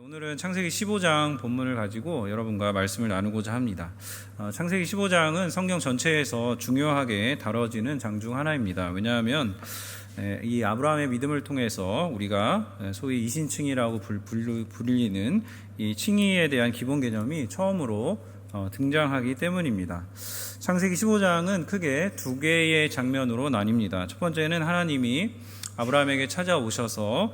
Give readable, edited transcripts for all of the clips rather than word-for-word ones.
오늘은 창세기 15장 본문을 가지고 여러분과 말씀을 나누고자 합니다. 창세기 15장은 성경 전체에서 중요하게 다뤄지는 장 중 하나입니다. 왜냐하면 이 아브라함의 믿음을 통해서 우리가 소위 이신칭의라고 불리는 이 칭의에 대한 기본 개념이 처음으로 등장하기 때문입니다. 창세기 15장은 크게 두 개의 장면으로 나뉩니다. 첫 번째는 하나님이 아브라함에게 찾아오셔서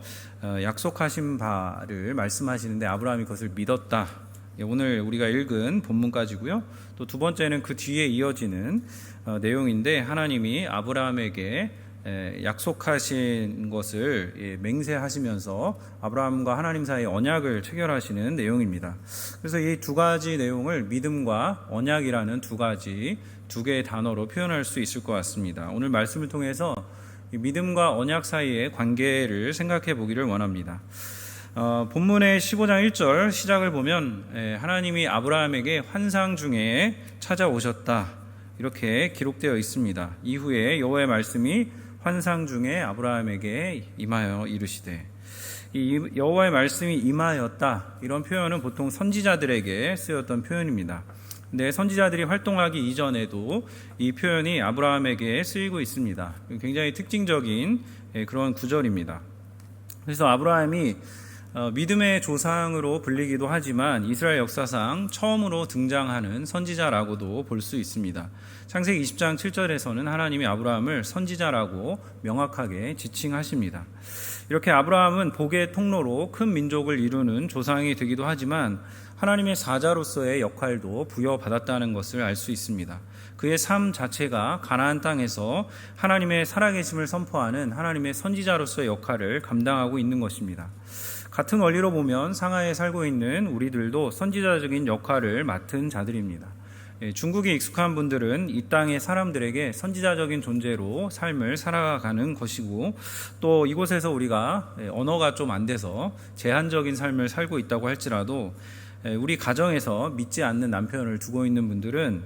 약속하신 바를 말씀하시는데 아브라함이 그것을 믿었다. 오늘 우리가 읽은 본문까지고요. 또 두 번째는 그 뒤에 이어지는 내용인데 하나님이 아브라함에게 약속하신 것을 맹세하시면서 아브라함과 하나님 사이의 언약을 체결하시는 내용입니다. 그래서 이 두 가지 내용을 믿음과 언약이라는 두 개의 단어로 표현할 수 있을 것 같습니다. 오늘 말씀을 통해서 믿음과 언약 사이의 관계를 생각해 보기를 원합니다. 본문의 15장 1절 시작을 보면 하나님이 아브라함에게 환상 중에 찾아오셨다 이렇게 기록되어 있습니다. 이후에 여호와의 말씀이 환상 중에 아브라함에게 임하여 이르시되, 이 여호와의 말씀이 임하였다 이런 표현은 보통 선지자들에게 쓰였던 표현입니다. 근데 선지자들이 활동하기 이전에도 이 표현이 아브라함에게 쓰이고 있습니다. 굉장히 특징적인 그런 구절입니다. 그래서 아브라함이 믿음의 조상으로 불리기도 하지만 이스라엘 역사상 처음으로 등장하는 선지자라고도 볼 수 있습니다. 창세기 20장 7절에서는 하나님이 아브라함을 선지자라고 명확하게 지칭하십니다. 이렇게 아브라함은 복의 통로로 큰 민족을 이루는 조상이 되기도 하지만 하나님의 사자로서의 역할도 부여받았다는 것을 알 수 있습니다. 그의 삶 자체가 가나안 땅에서 하나님의 살아계심을 선포하는 하나님의 선지자로서의 역할을 감당하고 있는 것입니다. 같은 원리로 보면 상하에 살고 있는 우리들도 선지자적인 역할을 맡은 자들입니다. 중국에 익숙한 분들은 이 땅의 사람들에게 선지자적인 존재로 삶을 살아가는 것이고, 또 이곳에서 우리가 언어가 좀 안 돼서 제한적인 삶을 살고 있다고 할지라도 우리 가정에서 믿지 않는 남편을 두고 있는 분들은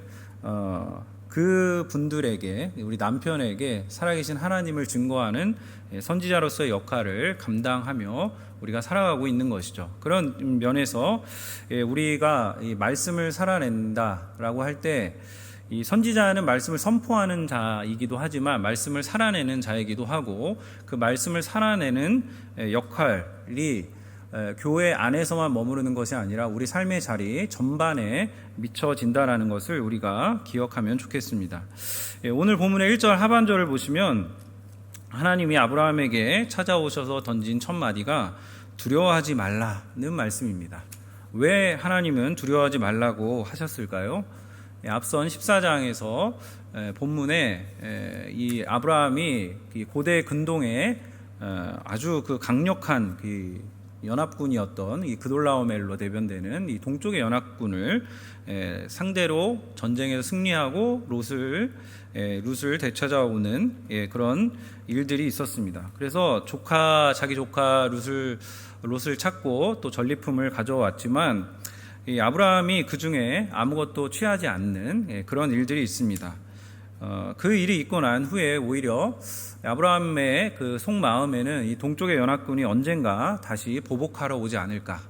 그 분들에게, 우리 남편에게 살아계신 하나님을 증거하는 선지자로서의 역할을 감당하며 우리가 살아가고 있는 것이죠. 그런 면에서 우리가 이 말씀을 살아낸다라고 할 때 이 선지자는 말씀을 선포하는 자이기도 하지만 말씀을 살아내는 자이기도 하고, 그 말씀을 살아내는 역할이 교회 안에서만 머무르는 것이 아니라 우리 삶의 자리 전반에 미쳐진다라는 것을 우리가 기억하면 좋겠습니다. 오늘 본문의 1절 하반절을 보시면 하나님이 아브라함에게 찾아오셔서 던진 첫 마디가 두려워하지 말라는 말씀입니다. 왜 하나님은 두려워하지 말라고 하셨을까요? 앞선 14장에서 본문에 이 아브라함이 고대 근동에 아주 그 강력한 그 연합군이었던 이 그돌라오멜로 대변되는 이 동쪽의 연합군을 상대로 전쟁에서 승리하고 룻을 되찾아오는 그런 일들이 있었습니다. 그래서 자기 조카 룻을 찾고 또 전리품을 가져왔지만 이 아브라함이 그 중에 아무것도 취하지 않는 그런 일들이 있습니다. 그 일이 있고 난 후에 오히려 아브라함의 그 속마음에는 이 동쪽의 연합군이 언젠가 다시 보복하러 오지 않을까,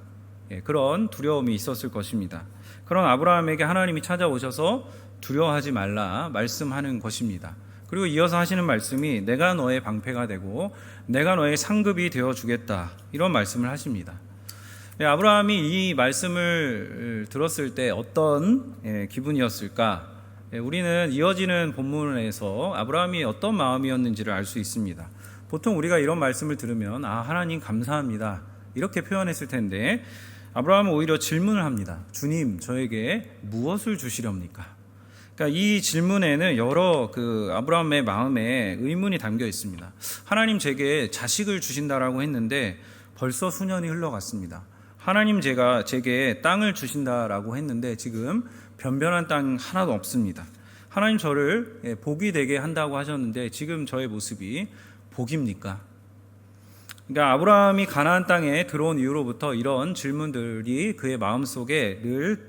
그런 두려움이 있었을 것입니다. 그런 아브라함에게 하나님이 찾아오셔서 두려워하지 말라 말씀하는 것입니다. 그리고 이어서 하시는 말씀이 내가 너의 방패가 되고 내가 너의 상급이 되어주겠다 이런 말씀을 하십니다. 아브라함이 이 말씀을 들었을 때 어떤 기분이었을까? 우리는 이어지는 본문에서 아브라함이 어떤 마음이었는지를 알 수 있습니다. 보통 우리가 이런 말씀을 들으면 하나님 감사합니다 이렇게 표현했을 텐데 아브라함은 오히려 질문을 합니다. 주님, 저에게 무엇을 주시렵니까? 그러니까 이 질문에는 여러 아브라함의 마음에 의문이 담겨 있습니다. 하나님 제게 자식을 주신다라고 했는데 벌써 수년이 흘러갔습니다. 하나님 제게 땅을 주신다라고 했는데 지금 변변한 땅 하나도 없습니다. 하나님 저를 복이 되게 한다고 하셨는데 지금 저의 모습이 복입니까? 그러니까 아브라함이 가나안 땅에 들어온 이후로부터 이런 질문들이 그의 마음속에 늘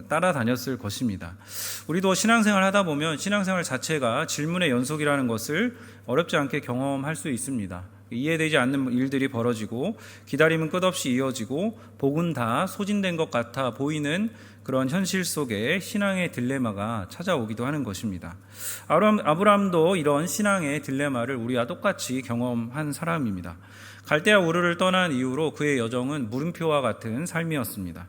따라다녔을 것입니다. 우리도 신앙생활 하다 보면 신앙생활 자체가 질문의 연속이라는 것을 어렵지 않게 경험할 수 있습니다. 이해되지 않는 일들이 벌어지고 기다림은 끝없이 이어지고 복은 다 소진된 것 같아 보이는 그런 현실 속에 신앙의 딜레마가 찾아오기도 하는 것입니다. 아브라함도 이런 신앙의 딜레마를 우리와 똑같이 경험한 사람입니다. 갈대아 우르를 떠난 이후로 그의 여정은 물음표와 같은 삶이었습니다.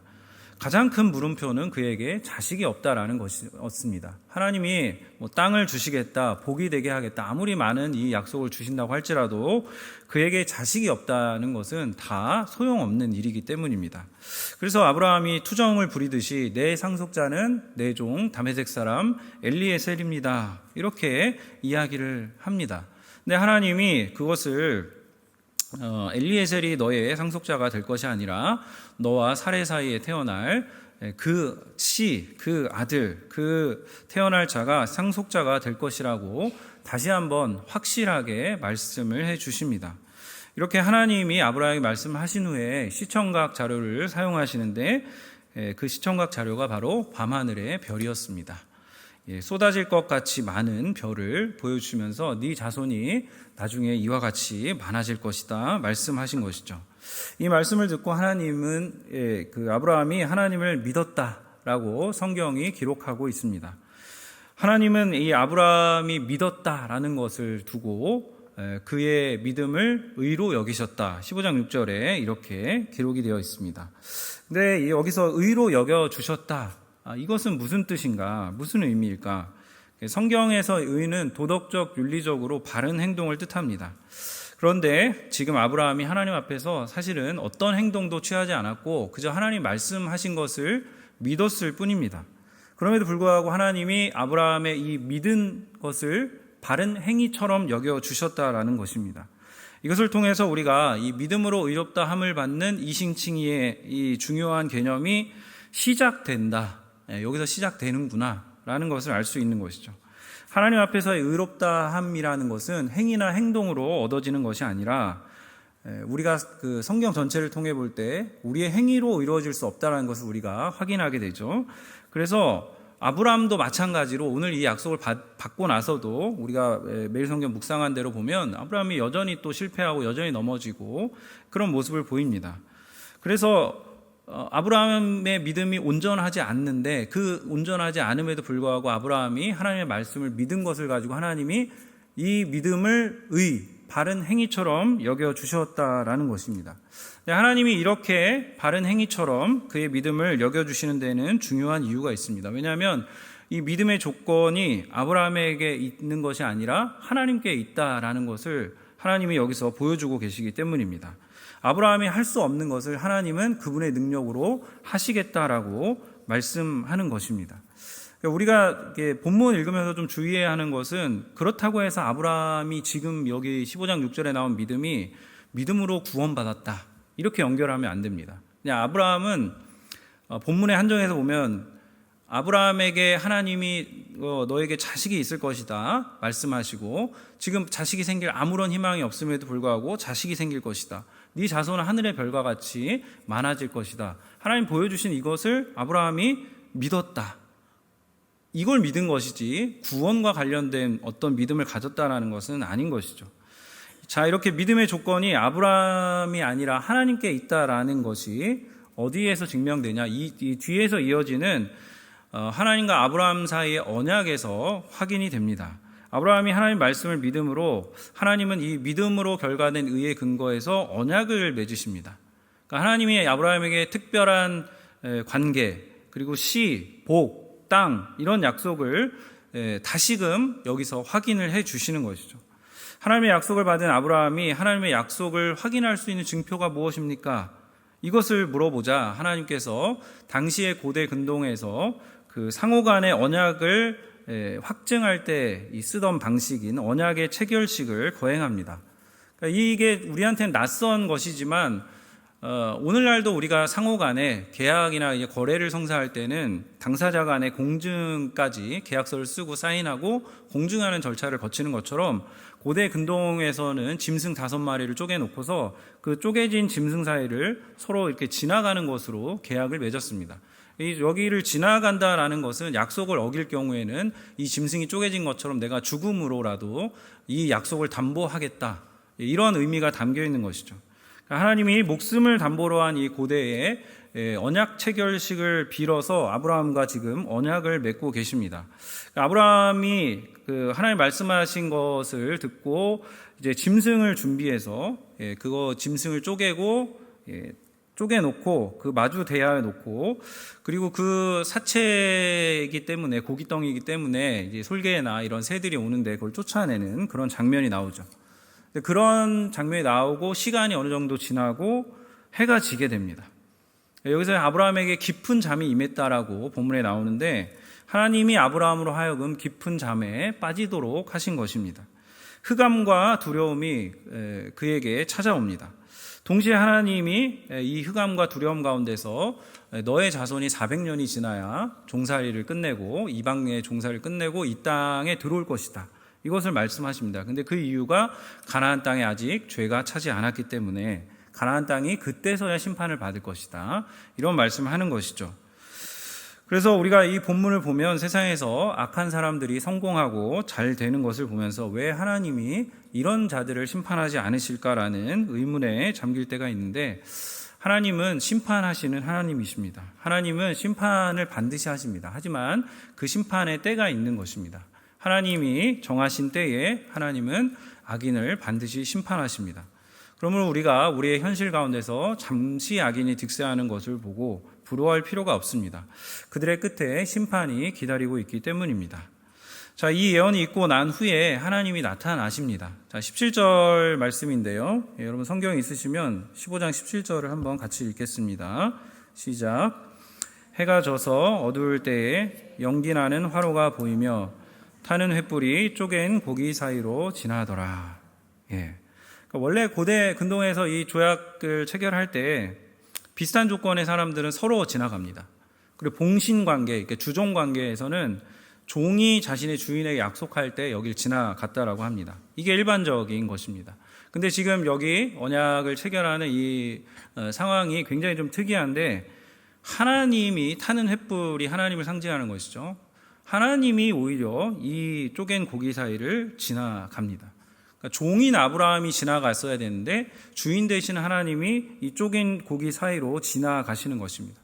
가장 큰 물음표는 그에게 자식이 없다라는 것이었습니다. 하나님이 땅을 주시겠다, 복이 되게 하겠다, 아무리 많은 이 약속을 주신다고 할지라도 그에게 자식이 없다는 것은 다 소용없는 일이기 때문입니다. 그래서 아브라함이 투정을 부리듯이 내 상속자는 내 종 다메섹 사람 엘리에셀입니다, 이렇게 이야기를 합니다. 근데 하나님이 그것을 엘리에셀이 너의 상속자가 될 것이 아니라 너와 사레 사이에 태어날 그 아들, 그 태어날 자가 상속자가 될 것이라고 다시 한번 확실하게 말씀을 해 주십니다. 이렇게 하나님이 아브라함에게 말씀하신 후에 시청각 자료를 사용하시는데 그 시청각 자료가 바로 밤하늘의 별이었습니다. 쏟아질 것 같이 많은 별을 보여주시면서 네 자손이 나중에 이와 같이 많아질 것이다 말씀하신 것이죠. 이 말씀을 듣고 하나님은 그 아브라함이 하나님을 믿었다라고 성경이 기록하고 있습니다. 하나님은 이 아브라함이 믿었다라는 것을 두고 그의 믿음을 의로 여기셨다, 15장 6절에 이렇게 기록이 되어 있습니다. 근데 여기서 의로 여겨주셨다, 이것은 무슨 뜻인가, 무슨 의미일까? 성경에서 의는 도덕적, 윤리적으로 바른 행동을 뜻합니다. 그런데 지금 아브라함이 하나님 앞에서 사실은 어떤 행동도 취하지 않았고 그저 하나님 말씀하신 것을 믿었을 뿐입니다. 그럼에도 불구하고 하나님이 아브라함의 이 믿은 것을 바른 행위처럼 여겨주셨다라는 것입니다. 이것을 통해서 우리가 이 믿음으로 의롭다 함을 받는 이신칭의의 이 중요한 개념이 시작된다, 여기서 시작되는구나 라는 것을 알 수 있는 것이죠. 하나님 앞에서의 의롭다함이라는 것은 행위나 행동으로 얻어지는 것이 아니라 우리가 그 성경 전체를 통해 볼 때 우리의 행위로 이루어질 수 없다는 것을 우리가 확인하게 되죠. 그래서 아브라함도 마찬가지로 오늘 이 약속을 받고 나서도 우리가 매일 성경 묵상한 대로 보면 아브라함이 여전히 또 실패하고 여전히 넘어지고 그런 모습을 보입니다. 그래서 아브라함의 믿음이 온전하지 않는데 그 온전하지 않음에도 불구하고 아브라함이 하나님의 말씀을 믿은 것을 가지고 하나님이 이 믿음을 바른 행위처럼 여겨주셨다라는 것입니다. 하나님이 이렇게 바른 행위처럼 그의 믿음을 여겨주시는 데는 중요한 이유가 있습니다. 왜냐하면 이 믿음의 조건이 아브라함에게 있는 것이 아니라 하나님께 있다라는 것을 하나님이 여기서 보여주고 계시기 때문입니다. 아브라함이 할 수 없는 것을 하나님은 그분의 능력으로 하시겠다라고 말씀하는 것입니다. 우리가 본문 읽으면서 좀 주의해야 하는 것은 그렇다고 해서 아브라함이 지금 여기 15장 6절에 나온 믿음이 믿음으로 구원받았다, 이렇게 연결하면 안 됩니다. 그냥 아브라함은 본문의 한정에서 보면 아브라함에게 하나님이 너에게 자식이 있을 것이다 말씀하시고 지금 자식이 생길 아무런 희망이 없음에도 불구하고 자식이 생길 것이다, 네 자손은 하늘의 별과 같이 많아질 것이다, 하나님 보여주신 이것을 아브라함이 믿었다, 이걸 믿은 것이지 구원과 관련된 어떤 믿음을 가졌다라는 것은 아닌 것이죠. 자, 이렇게 믿음의 조건이 아브라함이 아니라 하나님께 있다라는 것이 어디에서 증명되냐, 이 뒤에서 이어지는 하나님과 아브라함 사이의 언약에서 확인이 됩니다. 아브라함이 하나님 말씀을 믿음으로, 하나님은 이 믿음으로 결과된 의의 근거에서 언약을 맺으십니다. 그러니까 하나님이 아브라함에게 특별한 관계, 그리고 복, 땅, 이런 약속을 다시금 여기서 확인을 해 주시는 것이죠. 하나님의 약속을 받은 아브라함이 하나님의 약속을 확인할 수 있는 증표가 무엇입니까? 이것을 물어보자 하나님께서 당시의 고대 근동에서 그 상호 간의 언약을 확증할 때 쓰던 방식인 언약의 체결식을 거행합니다. 그러니까 이게 우리한테는 낯선 것이지만 오늘날도 우리가 상호 간에 계약이나 이제 거래를 성사할 때는 당사자 간의 공증까지 계약서를 쓰고 사인하고 공증하는 절차를 거치는 것처럼 고대 근동에서는 짐승 5마리를 쪼개놓고서 그 쪼개진 짐승 사이를 서로 이렇게 지나가는 것으로 계약을 맺었습니다. 여기를 지나간다라는 것은 약속을 어길 경우에는 이 짐승이 쪼개진 것처럼 내가 죽음으로라도 이 약속을 담보하겠다, 이런 의미가 담겨 있는 것이죠. 하나님이 목숨을 담보로 한 이 고대의 언약 체결식을 빌어서 아브라함과 지금 언약을 맺고 계십니다. 아브라함이 하나님 말씀하신 것을 듣고 이제 짐승을 준비해서 그거 짐승을 쪼개놓고 그 마주 대야에 놓고, 그리고 그 사체이기 때문에 고깃덩이이기 때문에 이제 솔개나 이런 새들이 오는데 그걸 쫓아내는 그런 장면이 나오죠. 그런 장면이 나오고 시간이 어느 정도 지나고 해가 지게 됩니다. 여기서 아브라함에게 깊은 잠이 임했다라고 본문에 나오는데, 하나님이 아브라함으로 하여금 깊은 잠에 빠지도록 하신 것입니다. 흑암과 두려움이 그에게 찾아옵니다. 동시에 하나님이 이 흑암과 두려움 가운데서 너의 자손이 400년이 지나야 종살이를 끝내고 이방의 종살이를 끝내고 이 땅에 들어올 것이다, 이것을 말씀하십니다. 근데 그 이유가 가나안 땅에 아직 죄가 차지 않았기 때문에 가나안 땅이 그때서야 심판을 받을 것이다, 이런 말씀을 하는 것이죠. 그래서 우리가 이 본문을 보면 세상에서 악한 사람들이 성공하고 잘 되는 것을 보면서 왜 하나님이 이런 자들을 심판하지 않으실까라는 의문에 잠길 때가 있는데, 하나님은 심판하시는 하나님이십니다. 하나님은 심판을 반드시 하십니다. 하지만 그 심판의 때가 있는 것입니다. 하나님이 정하신 때에 하나님은 악인을 반드시 심판하십니다. 그러므로 우리가 우리의 현실 가운데서 잠시 악인이 득세하는 것을 보고 부러워할 필요가 없습니다. 그들의 끝에 심판이 기다리고 있기 때문입니다. 자, 이 예언이 있고 난 후에 하나님이 나타나십니다. 자, 17절 말씀인데요. 여러분 성경 있으시면 15장 17절을 한번 같이 읽겠습니다. 시작. 해가 져서 어두울 때에 연기나는 화로가 보이며 타는 횃불이 쪼갠 고기 사이로 지나더라. 원래 고대 근동에서 이 조약을 체결할 때 비슷한 조건의 사람들은 서로 지나갑니다. 그리고 봉신관계, 주종관계에서는 종이 자신의 주인에게 약속할 때 여길 지나갔다라고 합니다. 이게 일반적인 것입니다. 근데 지금 여기 언약을 체결하는 이 상황이 굉장히 좀 특이한데, 하나님이 타는 횃불이 하나님을 상징하는 것이죠. 하나님이 오히려 이 쪼갠 고기 사이를 지나갑니다. 종인 아브라함이 지나갔어야 되는데 주인 되신 하나님이 이 쪼갠 고기 사이로 지나가시는 것입니다.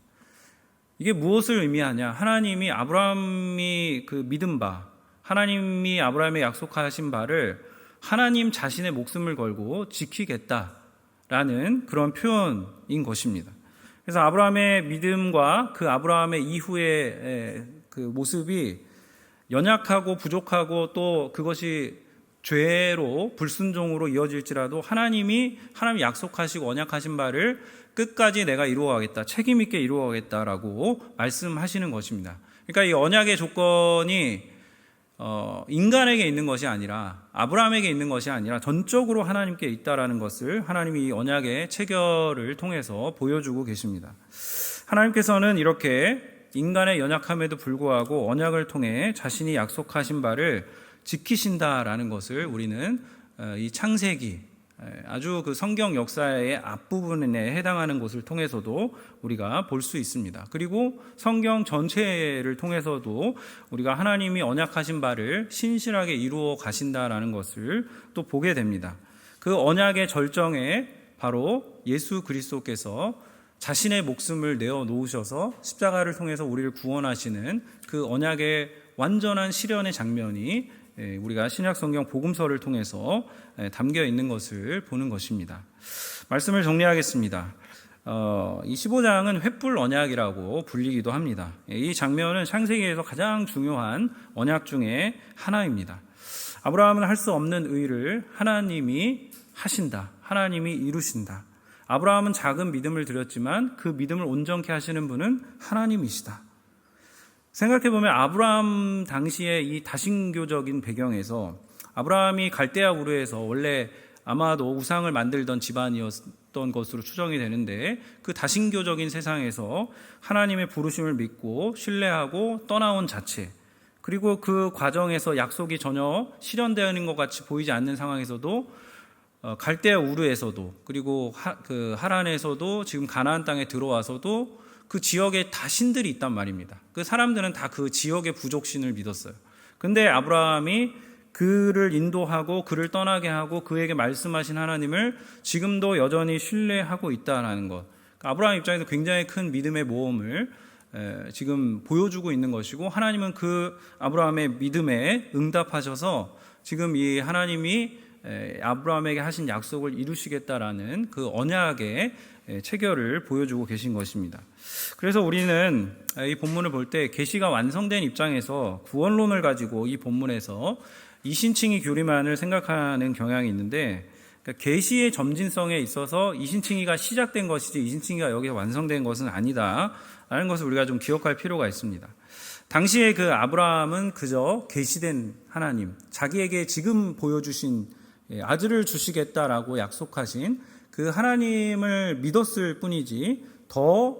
이게 무엇을 의미하냐? 하나님이 아브라함이 믿은 바, 하나님이 아브라함에 약속하신 바를 하나님 자신의 목숨을 걸고 지키겠다라는 그런 표현인 것입니다. 그래서 아브라함의 믿음과 그 아브라함의 이후의 그 모습이 연약하고 부족하고 또 그것이 죄로 불순종으로 이어질지라도 하나님 약속하시고 언약하신 바를 끝까지 내가 이루어가겠다, 책임 있게 이루어가겠다라고 말씀하시는 것입니다. 그러니까 이 언약의 조건이 인간에게 있는 것이 아니라, 아브라함에게 있는 것이 아니라 전적으로 하나님께 있다라는 것을 하나님이 이 언약의 체결을 통해서 보여주고 계십니다. 하나님께서는 이렇게 인간의 연약함에도 불구하고 언약을 통해 자신이 약속하신 바를 지키신다라는 것을 우리는 이 창세기, 아주 그 성경 역사의 앞부분에 해당하는 것을 통해서도 우리가 볼 수 있습니다. 그리고 성경 전체를 통해서도 우리가 하나님이 언약하신 바를 신실하게 이루어 가신다라는 것을 또 보게 됩니다. 그 언약의 절정에 바로 예수 그리스도께서 자신의 목숨을 내어 놓으셔서 십자가를 통해서 우리를 구원하시는 그 언약의 완전한 실현의 장면이 우리가 신약 성경 복음서를 통해서 담겨 있는 것을 보는 것입니다. 말씀을 정리하겠습니다. 이 15장은 횃불 언약이라고 불리기도 합니다. 이 장면은 창세기에서 가장 중요한 언약 중에 하나입니다. 아브라함은 할 수 없는 의를 하나님이 하신다, 하나님이 이루신다. 아브라함은 작은 믿음을 드렸지만 그 믿음을 온전케 하시는 분은 하나님이시다. 생각해보면 아브라함 당시의 이 다신교적인 배경에서, 아브라함이 갈대아 우르에서 원래 아마도 우상을 만들던 집안이었던 것으로 추정이 되는데, 그 다신교적인 세상에서 하나님의 부르심을 믿고 신뢰하고 떠나온 자체, 그리고 그 과정에서 약속이 전혀 실현되는 것 같이 보이지 않는 상황에서도 갈대아 우르에서도, 그리고 하란에서도, 지금 가나안 땅에 들어와서도 그 지역에 다 신들이 있단 말입니다. 그 사람들은 다 그 지역의 부족신을 믿었어요. 근데 아브라함이 그를 인도하고 그를 떠나게 하고 그에게 말씀하신 하나님을 지금도 여전히 신뢰하고 있다는 것. 아브라함 입장에서 굉장히 큰 믿음의 모험을 지금 보여주고 있는 것이고, 하나님은 그 아브라함의 믿음에 응답하셔서 지금 이 하나님이 아브라함에게 하신 약속을 이루시겠다라는 그 언약의 체결을 보여주고 계신 것입니다. 그래서 우리는 이 본문을 볼 때 계시가 완성된 입장에서 구원론을 가지고 이 본문에서 이신칭의 교리만을 생각하는 경향이 있는데, 그러니까 계시의 점진성에 있어서 이신칭의가 시작된 것이지 이신칭의가 여기서 완성된 것은 아니다라는 것을 우리가 좀 기억할 필요가 있습니다. 당시에 그 아브라함은 그저 계시된 하나님, 자기에게 지금 보여주신 아들을 주시겠다라고 약속하신 그 하나님을 믿었을 뿐이지 더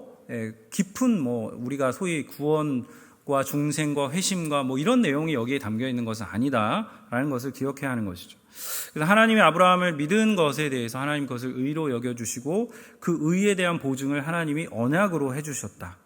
깊은 우리가 소위 구원과 중생과 회심과 이런 내용이 여기에 담겨 있는 것은 아니다라는 것을 기억해야 하는 것이죠. 그래서 하나님이 아브라함을 믿은 것에 대해서 하나님 그것을 의로 여겨주시고 그 의에 대한 보증을 하나님이 언약으로 해주셨다.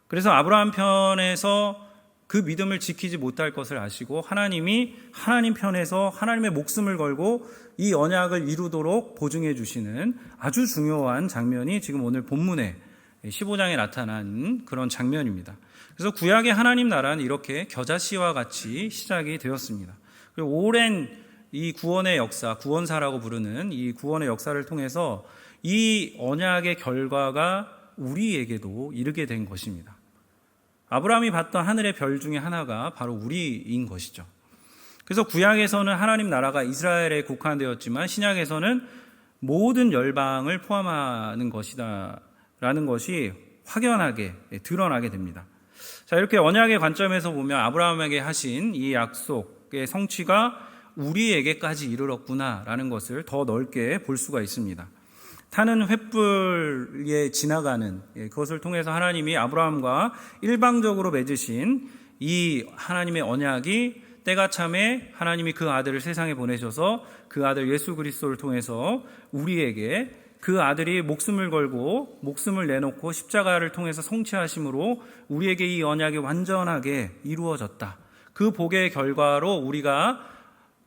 그래서 아브라함 편에서 그 믿음을 지키지 못할 것을 아시고 하나님이 하나님 편에서 하나님의 목숨을 걸고 이 언약을 이루도록 보증해 주시는 아주 중요한 장면이 지금 오늘 본문의 15장에 나타난 그런 장면입니다. 그래서 구약의 하나님 나라는 이렇게 겨자씨와 같이 시작이 되었습니다. 그리고 오랜 이 구원의 역사, 구원사라고 부르는 이 구원의 역사를 통해서 이 언약의 결과가 우리에게도 이르게 된 것입니다. 아브라함이 봤던 하늘의 별 중에 하나가 바로 우리인 것이죠. 그래서 구약에서는 하나님 나라가 이스라엘에 국한되었지만 신약에서는 모든 열방을 포함하는 것이다 라는 것이 확연하게 드러나게 됩니다. 자, 이렇게 언약의 관점에서 보면 아브라함에게 하신 이 약속의 성취가 우리에게까지 이르렀구나 라는 것을 더 넓게 볼 수가 있습니다. 타는 횃불에 지나가는 그것을 통해서 하나님이 아브라함과 일방적으로 맺으신 이 하나님의 언약이 때가 참에 하나님이 그 아들을 세상에 보내셔서 그 아들 예수 그리스도를 통해서 우리에게 그 아들이 목숨을 걸고 목숨을 내놓고 십자가를 통해서 성취하심으로 우리에게 이 언약이 완전하게 이루어졌다. 그 복의 결과로 우리가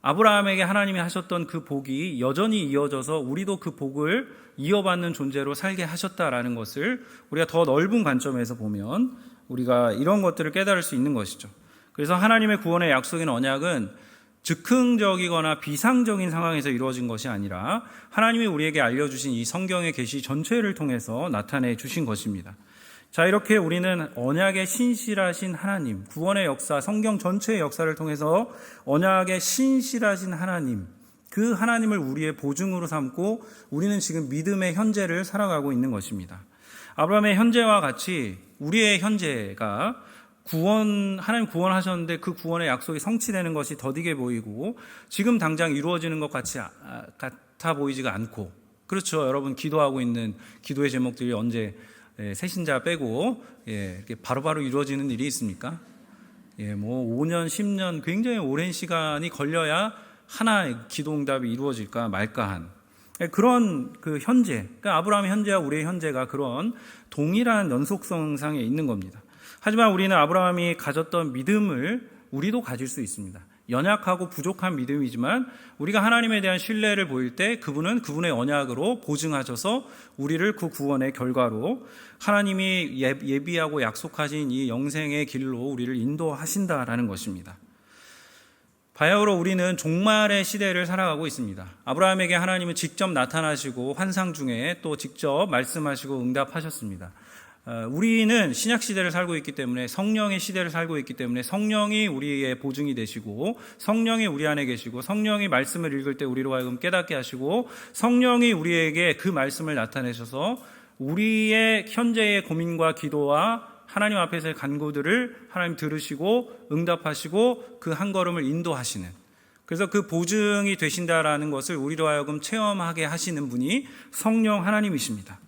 아브라함에게 하나님이 하셨던 그 복이 여전히 이어져서 우리도 그 복을 이어받는 존재로 살게 하셨다라는 것을 우리가 더 넓은 관점에서 보면 우리가 이런 것들을 깨달을 수 있는 것이죠. 그래서 하나님의 구원의 약속인 언약은 즉흥적이거나 비상적인 상황에서 이루어진 것이 아니라 하나님이 우리에게 알려주신 이 성경의 계시 전체를 통해서 나타내 주신 것입니다. 자, 이렇게 우리는 언약의 신실하신 하나님, 구원의 역사, 성경 전체의 역사를 통해서 언약의 신실하신 하나님, 그 하나님을 우리의 보증으로 삼고 우리는 지금 믿음의 현재를 살아가고 있는 것입니다. 아브라함의 현재와 같이 우리의 현재가 하나님 구원하셨는데 그 구원의 약속이 성취되는 것이 더디게 보이고 지금 당장 이루어지는 것 같아 보이지가 않고, 그렇죠. 여러분 기도하고 있는 기도의 제목들이 언제 새신자 빼고 이렇게 바로바로 이루어지는 일이 있습니까? 5년, 10년 굉장히 오랜 시간이 걸려야 하나 기도응답이 이루어질까 말까 한 그런 그 현재, 그러니까 아브라함의 현재와 우리의 현재가 그런 동일한 연속성상에 있는 겁니다. 하지만 우리는 아브라함이 가졌던 믿음을 우리도 가질 수 있습니다. 연약하고 부족한 믿음이지만 우리가 하나님에 대한 신뢰를 보일 때 그분은 그분의 언약으로 보증하셔서 우리를 그 구원의 결과로 하나님이 예비하고 약속하신 이 영생의 길로 우리를 인도하신다라는 것입니다. 바야흐로 우리는 종말의 시대를 살아가고 있습니다. 아브라함에게 하나님은 직접 나타나시고 환상 중에 또 직접 말씀하시고 응답하셨습니다. 우리는 신약 시대를 살고 있기 때문에, 성령의 시대를 살고 있기 때문에 성령이 우리의 보증이 되시고 성령이 우리 안에 계시고 성령이 말씀을 읽을 때 우리로 하여금 깨닫게 하시고 성령이 우리에게 그 말씀을 나타내셔서 우리의 현재의 고민과 기도와 하나님 앞에서의 간구들을 하나님 들으시고 응답하시고 그 한 걸음을 인도하시는, 그래서 그 보증이 되신다라는 것을 우리로 하여금 체험하게 하시는 분이 성령 하나님이십니다.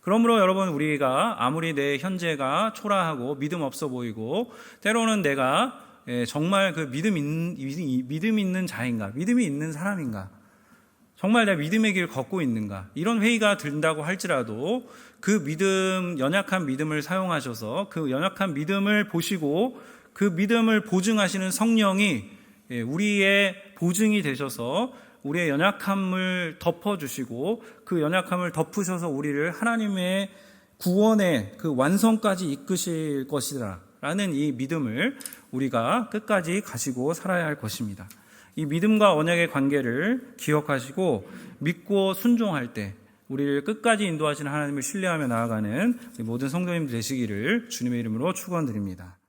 그러므로 여러분, 우리가 아무리 내 현재가 초라하고 믿음 없어 보이고 때로는 내가 정말 그 믿음 있는 자인가, 믿음이 있는 사람인가, 정말 내가 믿음의 길 걷고 있는가, 이런 회의가 든다고 할지라도 그 믿음, 연약한 믿음을 사용하셔서 그 연약한 믿음을 보시고 그 믿음을 보증하시는 성령이 우리의 보증이 되셔서 우리의 연약함을 덮어주시고 그 연약함을 덮으셔서 우리를 하나님의 구원의 그 완성까지 이끄실 것이다 라는 이 믿음을 우리가 끝까지 가지고 살아야 할 것입니다. 이 믿음과 언약의 관계를 기억하시고 믿고 순종할 때 우리를 끝까지 인도하시는 하나님을 신뢰하며 나아가는 모든 성도님들 되시기를 주님의 이름으로 축원드립니다.